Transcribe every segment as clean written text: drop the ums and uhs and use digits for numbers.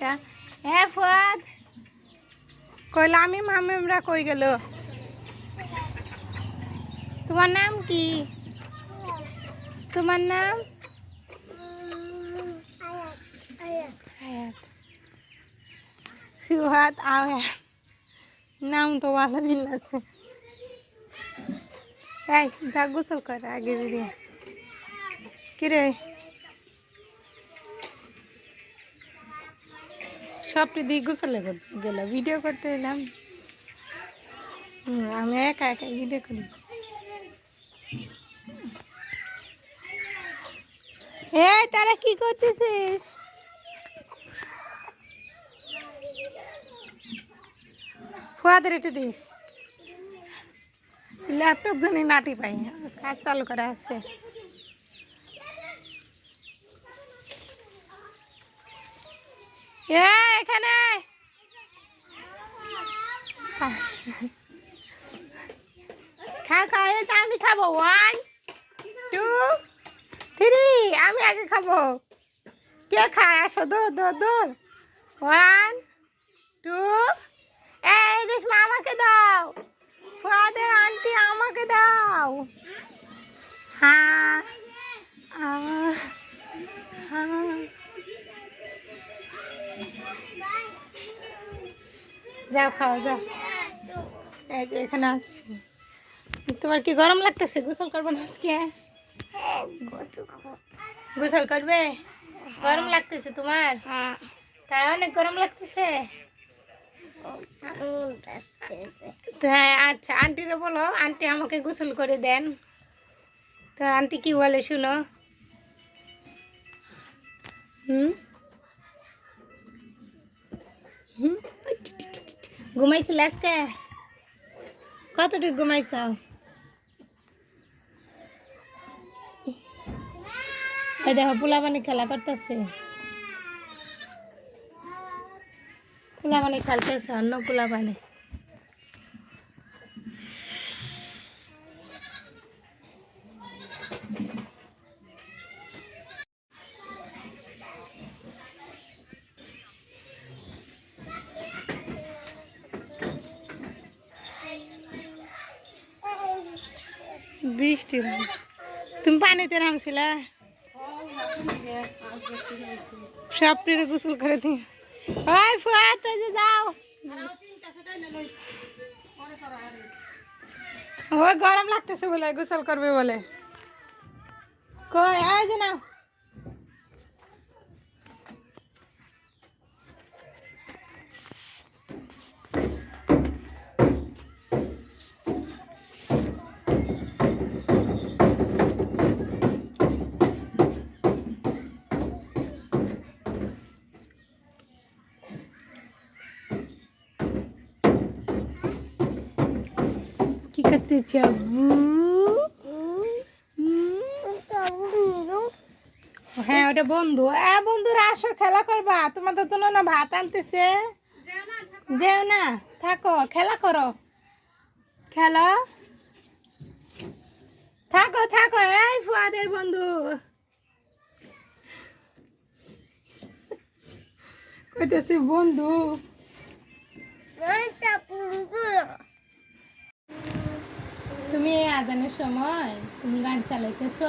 হ্যাঁ ফুয়াদ কইলা আমি মামিমরা কই গেল? তোমার নাম কি? তোমার নাম? সুহাদ আয়া নাম তো ভালো মিল আছে। এই যা গোসল করে আগে বেরিয়ে। কিরে সবটি দিয়ে গোসলে গেল, ভিডিও করতে এলাম। আমি একা একা ভিডিও করি। এই তারা কি করতেছিস? ফুয়াদের একটু দিস, ল্যাপটপ জানি নাটি পাই, কাজ চালু করা আছে। এখানে খা খা, এটা আমি খাবো। 1 2 3 আমি আগে খাবো। কে খায়? আসো, দৌড় দৌড় দৌড়। 1 2 এই রেশমা আমাকে দাও, ফাদার আন্টি আমাকে দাও। হ্যাঁ যাও খাও যাও। এই যে এখানে আসছি। তোমার কি গরম লাগতেছে? গোসল করবে না আজকে? গোসল করবে? গরম লাগতেছে তোমার? তাই অনেক গরম লাগতেছে। হ্যাঁ আচ্ছা, আন্টিরে বলো আন্টি আমাকে গোসল করে দেন। তো আন্টি কি বলে শুনো। ঘুমাইছিল আজকে? কতটুকু ঘুমাইছ? এই দেখো পোলাপানি খেলা করতেছে, পোলাপানি খেলতেছে অন্য পোলাপানি। বৃষ্টি তুমি পানিতে নামছিলা? সবটিরে গোসল করে দিই। ওই ফুয়াদ যাও, ও গরম লাগতেছে বলে গোসল করবে বলে। কই এই যে নাও। কি করতে চাবু? হ্যাঁ ওটা বন্ধু। বন্ধুরা আসো খেলা করবা, তোমাদের তো না ভাত আনতেছে। যেও না, থাকো খেলা করো, খেলো থাকো থাকো। এই ফুয়াদের বন্ধু কইতেছি বন্ধু। তুমি এই আজানের সময় তুমি গান চালাইতেছ,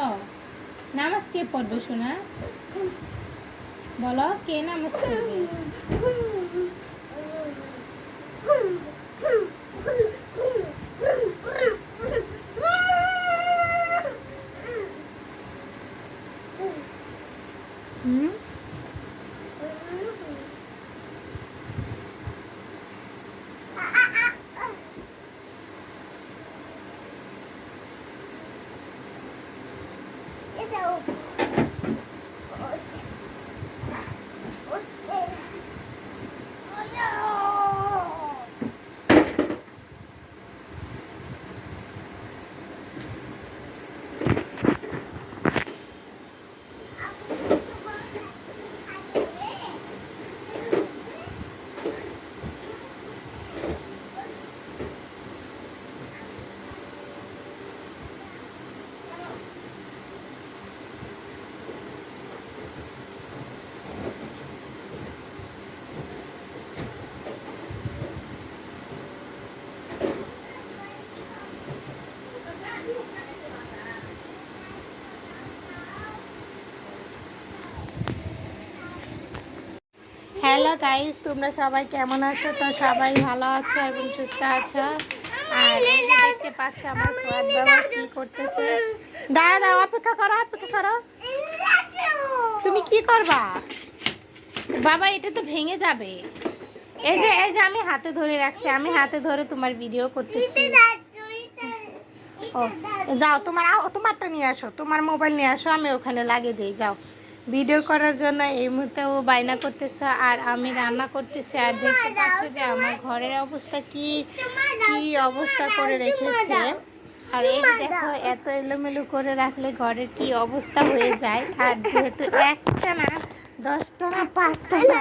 নামাজ কে পড়বে শোনা? বলো কে নামাজ পড়বে? হ্যালো গাইস, তোমরা সবাই কেমন আছো? তো সবাই ভালো আছো এবং সুস্থ আছো। আর এই যে দেখতে পাচ্ছ আমার ফুয়াদ বাবা কি করতেছে। দাঁড়া অপেক্ষা করো, অপেক্ষা করো। তুমি কি করবা বাবা? এটা তো ভেঙে যাবে। এই যে আমি হাতে ধরে রাখছি, আমি হাতে ধরে তোমার ভিডিও করতেছি। ও যাও, তোমারটা নিয়ে আসো, তোমার মোবাইল নিয়ে আসো, আমি ওখানে লাগিয়ে দিই। যাও ভিডিও করার জন্য এই মুহূর্তে ও বায়না করতেছে আর আমি রান্না করতেছি। আর দেখতে পাচ্ছ যে আমার ঘরের অবস্থা কি কি অবস্থা করে রেখেছে। আর এই যে দেখো, এত এলোমেলো করে রাখলে ঘরের কি অবস্থা হয়ে যায়। আর যেহেতু একটা না, 10টা না 5টা না,